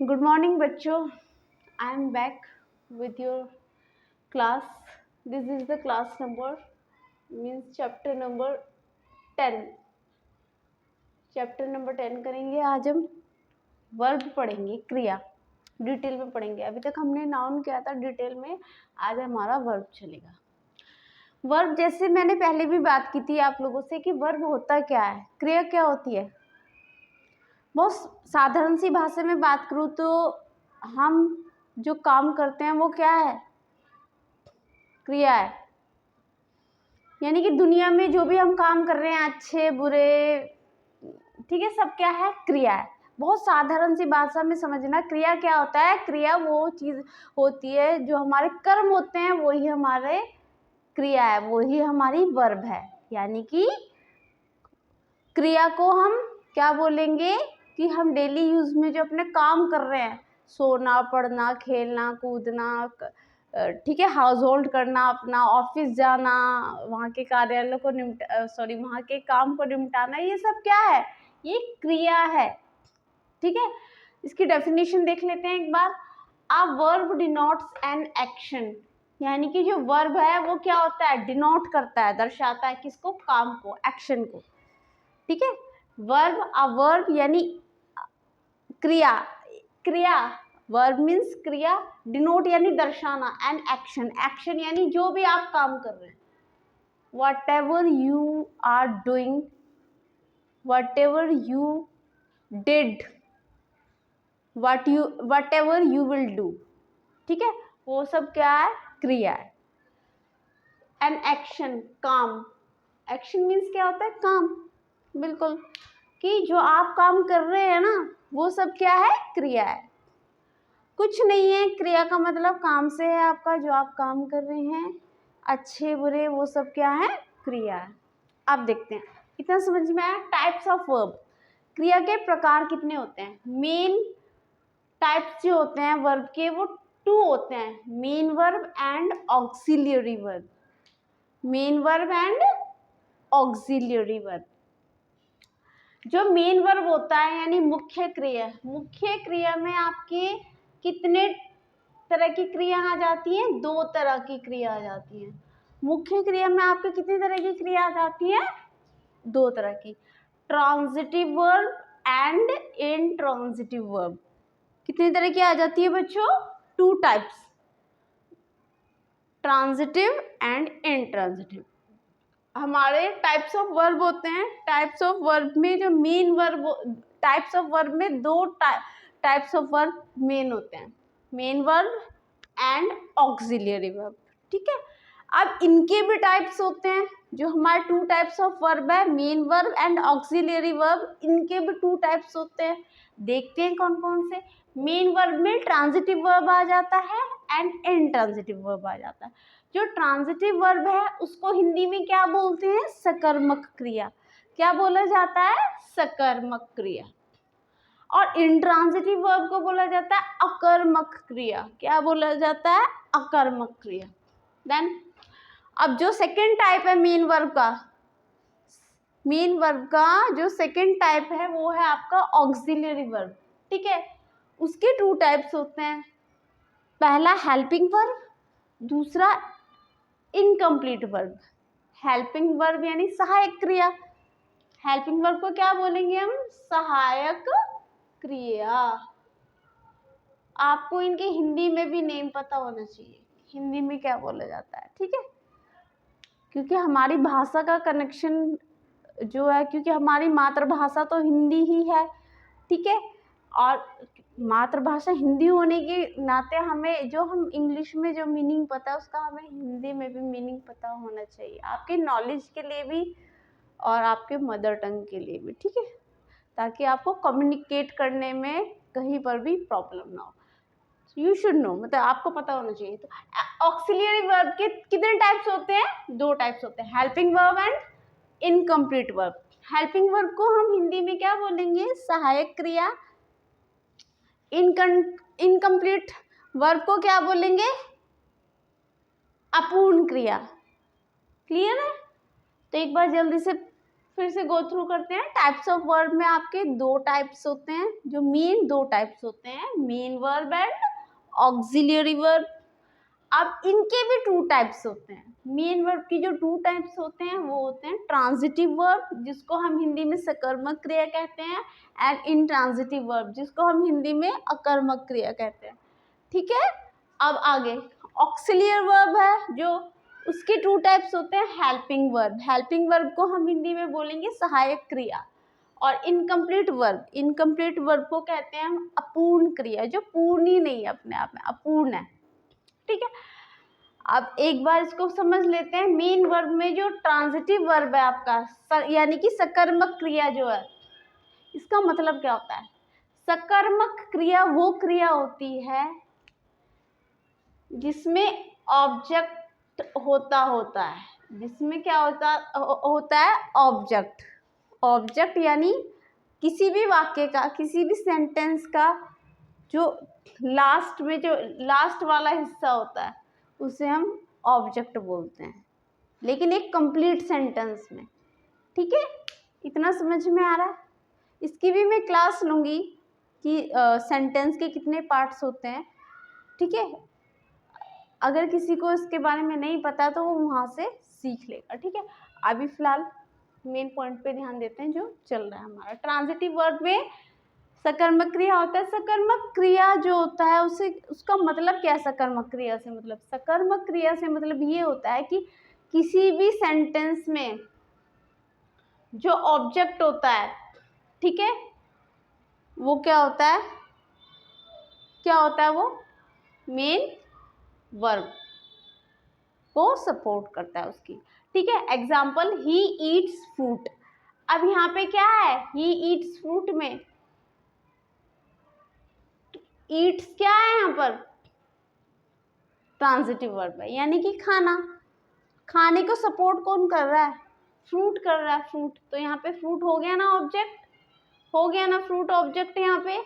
Good morning बच्चों, I am back with your class. This is the class number, means chapter number 10. Chapter number 10 करेंगे आज हम। Verb पढ़ेंगे, क्रिया detail में पढ़ेंगे। अभी तक हमने नाउन किया था डिटेल में, आज हमारा वर्ब चलेगा। वर्ब जैसे मैंने पहले भी बात की थी आप लोगों से कि वर्ब होता क्या है, क्रिया क्या होती है। बहुत साधारण सी भाषा में बात करूँ तो हम जो काम करते हैं वो क्या है, क्रिया है। यानी कि दुनिया में जो भी हम काम कर रहे हैं, अच्छे बुरे, ठीक है, सब क्या है, क्रिया है। बहुत साधारण सी भाषा में समझना, क्रिया क्या होता है। क्रिया वो चीज़ होती है जो हमारे कर्म होते हैं, वही हमारे क्रिया है, वही हमारी वर्ब है। यानी कि क्रिया को हम क्या बोलेंगे कि हम डेली यूज में जो अपने काम कर रहे हैं, सोना, पढ़ना, खेलना, कूदना, ठीक है, हाउस होल्ड करना, अपना ऑफिस जाना, वहाँ के कार्यालय को वहाँ के काम को निपटाना, ये सब क्या है, ये क्रिया है। ठीक है, इसकी डेफिनेशन देख लेते हैं एक बार। A verb denotes an action, यानी कि जो वर्ब है वो क्या होता है, डिनोट करता है, दर्शाता है किसको, काम को, एक्शन को। ठीक है, वर्ब, अ वर्ब यानी क्रिया, क्रिया, वर्ब मीन्स क्रिया, डिनोट यानी दर्शाना, एंड एक्शन, एक्शन यानी जो भी आप काम कर रहे हैं। Whatever you are doing, whatever you did, whatever you will do, ठीक है, वो सब क्या है, क्रिया है। एंड एक्शन, काम, एक्शन मीन्स क्या होता है, काम, बिल्कुल, कि जो आप काम कर रहे हैं ना वो सब क्या है, क्रिया है। कुछ नहीं है, क्रिया का मतलब काम से है आपका, जो आप काम कर रहे हैं, अच्छे बुरे, वो सब क्या है, क्रिया है। अब देखते हैं, इतना समझ में आया। टाइप्स ऑफ वर्ब, क्रिया के प्रकार कितने होते हैं। मेन टाइप्स जो होते हैं वर्ब के वो 2 होते हैं, main verb and auxiliary verb. Main verb and auxiliary verb. जो मेन वर्ब होता है यानी मुख्य क्रिया, मुख्य क्रिया में आपके कितने तरह की क्रिया आ जाती हैं, 2 तरह की क्रिया आ जाती हैं। मुख्य क्रिया में आपके कितनी तरह की क्रिया आ जाती है, 2 तरह की, transitive verb and intransitive verb. कितनी तरह की आ जाती है बच्चों, 2 टाइप्स, ट्रांजिटिव एंड इनट्रांजिटिव। हमारे टाइप्स ऑफ वर्ब होते हैं, टाइप्स ऑफ वर्ब में जो main verb, types of verb में 2 टाइप्स ऑफ वर्ब मेन होते हैं, main verb and auxiliary verb. ठीक है, अब इनके भी टाइप्स होते हैं, जो हमारे 2 टाइप्स ऑफ वर्ब है, main verb and auxiliary verb, इनके भी 2 टाइप्स होते हैं। देखते हैं कौन कौन से। मेन वर्ब में ट्रांजिटिव वर्ब आ जाता है एंड इनट्रांजिटिव वर्ब आ जाता है। जो ट्रांजिटिव वर्ब है उसको हिंदी में क्या बोलते हैं, सकर्मक क्रिया। क्या बोला जाता है, सकर्मक क्रिया। और इंट्रांजिटिव वर्ब को बोला जाता है अकर्मक क्रिया। क्या बोला जाता है, अकर्मक क्रिया। देन अब जो सेकेंड टाइप है मेन वर्ब का, मेन वर्ब का जो सेकेंड टाइप है वो है आपका ऑक्सिलियरी वर्ब। ठीक है, उसके 2 टाइप्स होते हैं, पहला हेल्पिंग वर्ब, दूसरा इनकम्प्लीट वर्ब। हेल्पिंग वर्ब यानी सहायक क्रिया, हेल्पिंग वर्ब को क्या बोलेंगे हम, सहायक क्रिया। आपको इनके हिंदी में भी नेम पता होना चाहिए, हिंदी में क्या बोला जाता है। ठीक है, क्योंकि हमारी भाषा का कनेक्शन जो है, क्योंकि हमारी मातृभाषा तो हिंदी ही है। ठीक है, और मातृभाषा हिंदी होने के नाते हमें जो हम इंग्लिश में जो मीनिंग पता है उसका हमें हिंदी में भी मीनिंग पता होना चाहिए, आपके नॉलेज के लिए भी और आपके मदर टंग के लिए भी। ठीक है, ताकि आपको कम्युनिकेट करने में कहीं पर भी प्रॉब्लम ना हो। यू शुड नो, मतलब आपको पता होना चाहिए। तो ऑक्सिलियरी वर्ब के कितने टाइप्स होते हैं, 2 टाइप्स होते हैं, helping verb and incomplete verb. Helping verb को हम हिंदी में क्या बोलेंगे, सहायक क्रिया। इनकम्प्लीट वर्ब को क्या बोलेंगे, अपूर्ण क्रिया। क्लियर है, तो एक बार जल्दी से फिर से गो थ्रू करते हैं। टाइप्स ऑफ वर्ब में आपके दो टाइप्स होते हैं, जो मेन दो टाइप्स होते हैं, main verb and auxiliary verb. अब इनके भी टू टाइप्स होते हैं। मेन वर्ब की जो टू टाइप्स होते हैं वो होते हैं ट्रांजिटिव वर्ब, जिसको हम हिंदी में सकर्मक क्रिया कहते हैं, एंड इंट्रांजिटिव वर्ब, जिसको हम हिंदी में अकर्मक क्रिया कहते हैं। ठीक है, अब आगे ऑक्सिलियर वर्ब है, जो उसके टू टाइप्स होते हैं। हेल्पिंग वर्ब, हेल्पिंग वर्ब को हम हिंदी में बोलेंगे सहायक क्रिया, और इनकम्प्लीट वर्ब, इनकम्प्लीट वर्ब को कहते हैं हम अपूर्ण क्रिया, जो पूर्ण ही नहीं है, अपने आप में अपूर्ण है। ठीक है, अब एक बार इसको समझ लेते हैं। मेन वर्ब में जो ट्रांजिटिव वर्ब है आपका, यानी कि सकर्मक क्रिया जो है, इसका मतलब क्या होता है? सकर्मक क्रिया वो क्रिया होती है जिसमें ऑब्जेक्ट होता है, जिसमें क्या होता है ऑब्जेक्ट। ऑब्जेक्ट यानी किसी भी वाक्य का, किसी भी सेंटेंस का जो लास्ट में जो लास्ट वाला हिस्सा होता है उसे हम ऑब्जेक्ट बोलते हैं, लेकिन एक कंप्लीट सेंटेंस में। ठीक है, इतना समझ में आ रहा है? इसकी भी मैं क्लास लूँगी कि सेंटेंस के कितने पार्ट्स होते हैं। ठीक है, अगर किसी को इसके बारे में नहीं पता तो वो वहाँ से सीख लेगा। ठीक है, अभी फ़िलहाल मेन पॉइंट पे ध्यान देते हैं जो चल रहा है हमारा। ट्रांजिटिव वर्ब में सकर्मक क्रिया होता है। सकर्मक क्रिया जो होता है उसे, उसका मतलब क्या है? सकर्मक क्रिया से मतलब, सकर्मक क्रिया से मतलब ये होता है कि किसी भी सेंटेंस में जो ऑब्जेक्ट होता है, ठीक है, वो क्या होता है? क्या होता है वो? मेन वर्ब को सपोर्ट करता है उसकी। ठीक है, एग्जाम्पल ही ईट्स फ्रूट। अब यहाँ पे क्या है? ही ईट्स फ्रूट में ईट्स क्या है? यहाँ पर ट्रांजिटिव वर्ब है, यानी कि खाना। खाने को सपोर्ट कौन कर रहा है? फ्रूट कर रहा है, फ्रूट। तो यहाँ पे फ्रूट हो गया ना ऑब्जेक्ट, हो गया ना फ्रूट ऑब्जेक्ट। यहाँ पे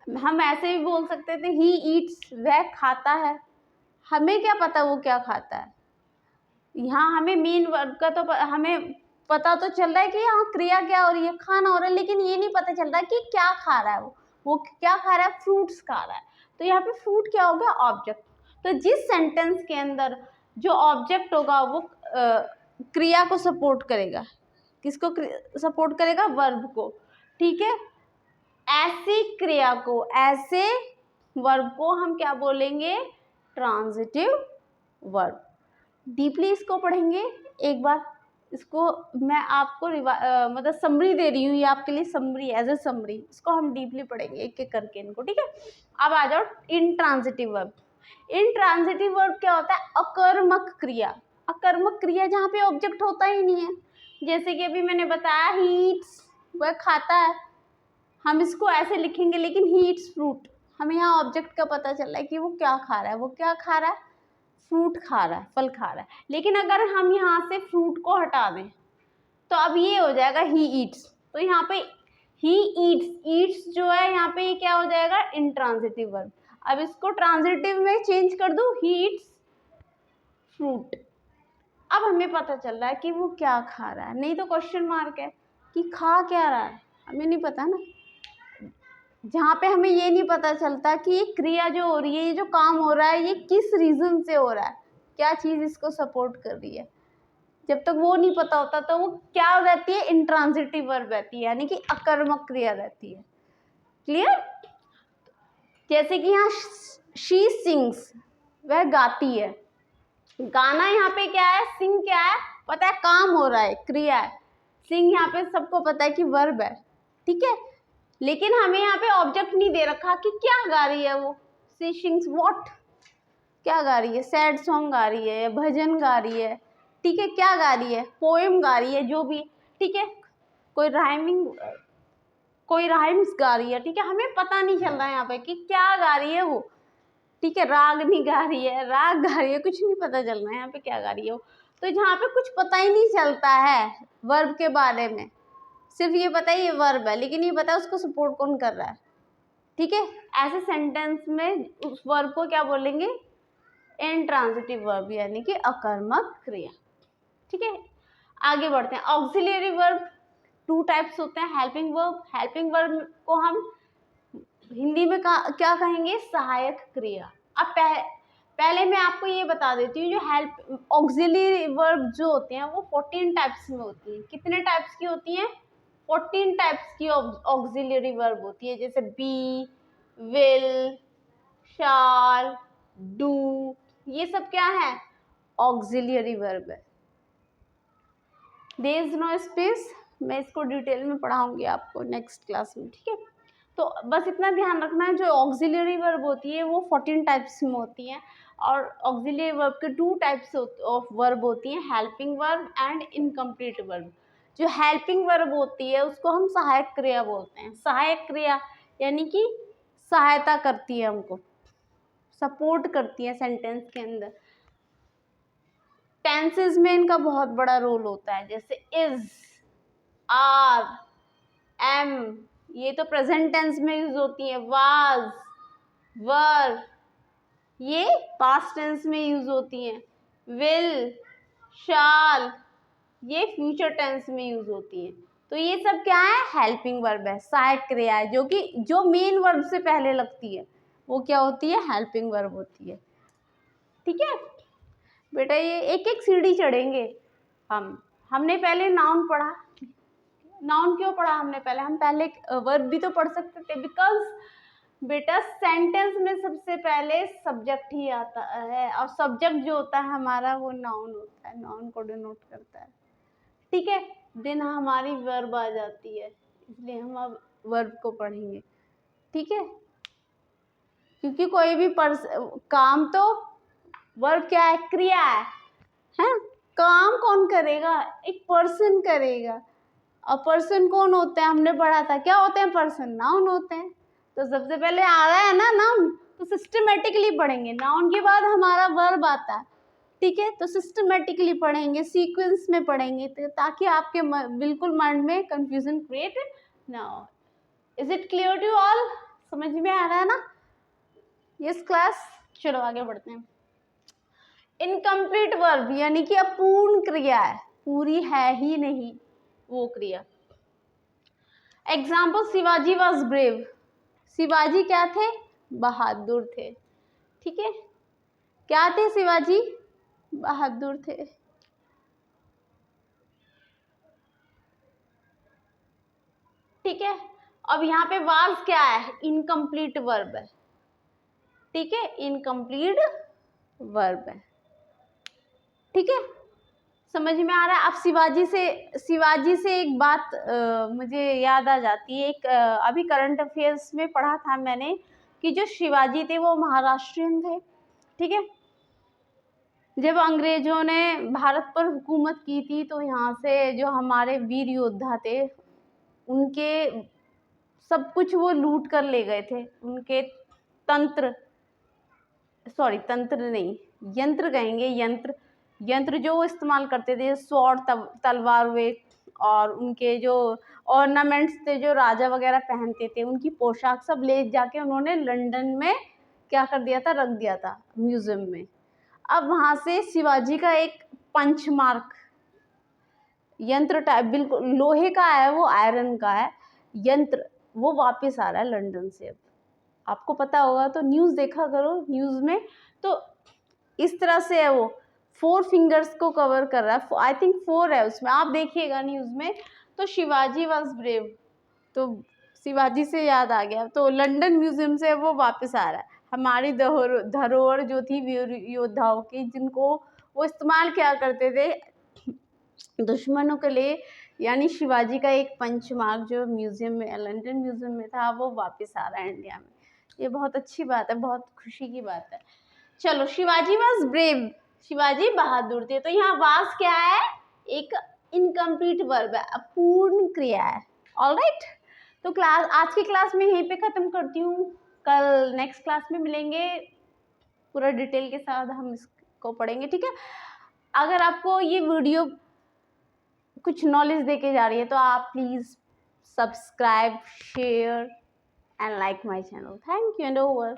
हम ऐसे भी बोल सकते थे ही ईट्स, वह खाता है। हमें क्या पता वो क्या खाता है? यहाँ हमें मेन वर्ब का तो हमें पता तो चल रहा है कि यहाँ क्रिया क्या हो रही है, खाना हो रहा है, लेकिन ये नहीं पता चल रहा है कि क्या खा रहा है वो क्या खा रहा है? फ्रूट्स खा रहा है। तो यहाँ पे फ्रूट क्या हो गया? ऑब्जेक्ट। तो जिस सेंटेंस के अंदर जो ऑब्जेक्ट होगा वो क्रिया को सपोर्ट करेगा। किसको सपोर्ट करेगा? वर्ब को। ठीक है, ऐसी क्रिया को, ऐसे वर्ब को हम क्या बोलेंगे? Transitive verb. डीपली इसको पढ़ेंगे एक बार। इसको मैं आपको मतलब समरी दे रही हूँ, ये आपके लिए समरी, एज ए समरी। इसको हम डीपली पढ़ेंगे एक एक करके इनको। ठीक है, अब आ जाओ इंट्रांजिटिव वर्ब। इंट्रांजिटिव वर्ब क्या होता है? अकर्मक क्रिया। अकर्मक क्रिया जहाँ पे ऑब्जेक्ट होता ही नहीं है, जैसे कि अभी मैंने बताया ही ईट्स, वह खाता है। हम इसको ऐसे लिखेंगे, लेकिन ही ईट्स फ्रूट, हमें यहाँ ऑब्जेक्ट का पता चल रहा है कि वो क्या खा रहा है। वो क्या खा रहा है? फ्रूट खा रहा है, फल खा रहा है। लेकिन अगर हम यहाँ से फ्रूट को हटा दें तो अब ये हो जाएगा ही ईट्स। तो यहाँ पे ही ईट्स, ईट्स जो है यहाँ पे ये क्या हो जाएगा? Intransitive verb. अब इसको ट्रांजिटिव में चेंज कर दूँ, ही ईट्स फ्रूट। अब हमें पता चल रहा है कि वो क्या खा रहा है, नहीं तो क्वेश्चन मार्क है कि खा क्या रहा है, हमें नहीं पता ना। जहाँ पे हमें ये नहीं पता चलता कि ये क्रिया जो हो रही है, ये जो काम हो रहा है, ये किस रीज़न से हो रहा है, क्या चीज़ इसको सपोर्ट कर रही है, जब तक वो नहीं पता होता तो वो क्या रहती है? इंट्रांजिटिव वर्ब रहती है, यानी कि अकर्मक क्रिया रहती है। क्लियर? जैसे कि यहाँ शी सिंग्स, वह गाती है। गाना यहाँ पे क्या है? सिंग क्या है? पता है, काम हो रहा है, क्रिया है। सिंग यहाँ पे सबको पता है कि वर्ब है। ठीक है, लेकिन हमें यहाँ पे ऑब्जेक्ट नहीं दे रखा कि क्या गा रही है वो। शी सिंग्स व्हाट, क्या गा रही है? सैड सॉन्ग गा रही है, भजन गा रही है। ठीक है, क्या गा रही है? पोएम गा रही है, जो भी। ठीक है, कोई राइम्स गा रही है। ठीक है, हमें पता नहीं चल रहा है यहाँ पे कि क्या गा रही है वो। ठीक है, राग नहीं गा रही है, राग गा रही है, कुछ नहीं पता चल रहा है यहाँ पे क्या गा रही है वो। तो जहाँ पे कुछ पता ही नहीं चलता है वर्ब के बारे में, सिर्फ ये पता है ये वर्ब है, लेकिन ये पता है उसको सपोर्ट कौन कर रहा है। ठीक है, ऐसे सेंटेंस में उस वर्ब को क्या बोलेंगे? इंट्रांजिटिव वर्ब, यानी कि अकर्मक क्रिया। ठीक है, आगे बढ़ते हैं। ऑक्सिलियरी वर्ब 2 टाइप्स होते हैं। हेल्पिंग वर्ब को हम हिंदी में क्या कहेंगे? सहायक क्रिया। अब पहले मैं आपको ये बता देती हूँ, जो ऑक्सिलियरी वर्ब जो होते हैं वो 14 टाइप्स में होती हैं। कितने टाइप्स की होती हैं? 14 टाइप्स की ऑक्सिलियरी वर्ब होती है, जैसे बी, विल, शाल, डू, ये सब क्या है? ऑक्सिलियरी वर्ब है। देयर इज नो स्पेस, मैं इसको डिटेल में पढ़ाऊंगी आपको नेक्स्ट क्लास में, ठीक है? तो बस इतना ध्यान रखना है, जो ऑक्सिलियरी वर्ब होती है वो 14 टाइप्स में होती हैं, और ऑक्सिलियरी वर्ब के 2 टाइप्स ऑफ वर्ब होती हैं, helping verb and incomplete verb. जो हेल्पिंग वर्ब होती है उसको हम सहायक क्रिया बोलते हैं। सहायक क्रिया यानी कि सहायता करती है, हमको सपोर्ट करती है सेंटेंस के अंदर। टेंसेस में इनका बहुत बड़ा रोल होता है, जैसे इज, आर, एम, ये तो प्रेजेंट टेंस में यूज होती है। वाज, वर, ये पास्ट टेंस में यूज होती हैं। विल, शाल, ये फ्यूचर टेंस में यूज होती हैं। तो ये सब क्या है? हेल्पिंग वर्ब है, सहायक क्रिया है, जो मेन वर्ब से पहले लगती है वो क्या होती है? हेल्पिंग वर्ब होती है। ठीक है बेटा, ये एक एक सीढ़ी चढ़ेंगे हमने पहले नाउन पढ़ा। नाउन क्यों पढ़ा हमने पहले? हम पहले वर्ब भी तो पढ़ सकते थे, बिकॉज बेटा सेंटेंस में सबसे पहले सब्जेक्ट ही आता है, और सब्जेक्ट जो होता है हमारा वो नाउन होता है, नाउन को डिनोट करता है। ठीक है, देन हमारी वर्ब आ जाती है, इसलिए हम अब वर्ब को पढ़ेंगे। ठीक है, क्योंकि कोई भी काम तो वर्ब क्या है? क्रिया है? काम कौन करेगा? एक पर्सन करेगा। और पर्सन कौन होते हैं? हमने पढ़ा था, क्या होते हैं पर्सन? नाउन होते हैं। तो सबसे पहले आ रहा है ना नाउन, तो सिस्टमेटिकली पढ़ेंगे। नाउन के बाद हमारा वर्ब आता है, ठीक है? तो सिस्टमेटिकली पढ़ेंगे, सीक्वेंस में पढ़ेंगे, ताकि आपके बिल्कुल माइंड में कंफ्यूजन क्रिएट ना हो। Is it clear to all? समझ में आ रहा है ना? यस क्लास, चलो आगे बढ़ते हैं। इनकम्प्लीट वर्ब यानी कि अपूर्ण क्रिया है, पूरी है ही नहीं वो क्रिया। Example, Shivaji was brave. Shivaji क्या थे? बहादुर थे। ठीक है, क्या थे शिवाजी? बहादुर थे। ठीक है, अब यहाँ पे वाज क्या है? इनकम्प्लीट वर्ब है। ठीक है, इनकम्प्लीट वर्ब है। ठीक है, समझ में आ रहा है? अब शिवाजी से एक बात मुझे याद आ जाती है। एक अभी करंट अफेयर्स में पढ़ा था मैंने कि जो शिवाजी थे वो महाराष्ट्रियन थे। ठीक है, जब अंग्रेजों ने भारत पर हुकूमत की थी तो यहाँ से जो हमारे वीर योद्धा थे उनके सब कुछ वो लूट कर ले गए थे। उनके तंत्र नहीं, यंत्र कहेंगे, यंत्र जो वो इस्तेमाल करते थे, स्वॉर्ड, तलवार वे, और उनके जो ऑर्नामेंट्स थे जो राजा वगैरह पहनते थे, उनकी पोशाक सब ले जाके उन्होंने लंदन में क्या कर दिया था? रख दिया था म्यूजियम में। अब वहां से शिवाजी का एक पंच मार्क यंत्र टाइप, बिल्कुल लोहे का है, वो आयरन का है यंत्र, वो वापस आ रहा है लंदन से। अब आपको पता होगा तो न्यूज़ देखा करो, न्यूज़ में तो इस तरह से है, वो 4 फिंगर्स को कवर कर रहा है, आई थिंक 4 है उसमें, आप देखिएगा न्यूज़ में। तो शिवाजी वॉज ब्रेव, तो शिवाजी से याद आ गया, तो लंदन म्यूजियम से वो वापस आ रहा है। हमारी धरोहर जो थी वीर योद्धाओं की, जिनको वो इस्तेमाल क्या करते थे दुश्मनों के लिए, यानी शिवाजी का एक पंचमार्क जो म्यूजियम में, लंदन म्यूजियम में था, वो वापस आ रहा है इंडिया में। ये बहुत अच्छी बात है, बहुत खुशी की बात है। चलो, शिवाजी वॉज ब्रेव, शिवाजी बहादुर थे। तो यहाँ वाज क्या है? एक इनकम्प्लीट वर्ब है, अपूर्ण क्रिया है। ऑलराइट, तो आज की क्लास में यहीं पे ख़त्म करती हूँ। कल नेक्स्ट क्लास में मिलेंगे, पूरा डिटेल के साथ हम इसको पढ़ेंगे। ठीक है, अगर आपको ये वीडियो कुछ नॉलेज देके जा रही है तो आप please subscribe, share and like my channel. Thank you and over.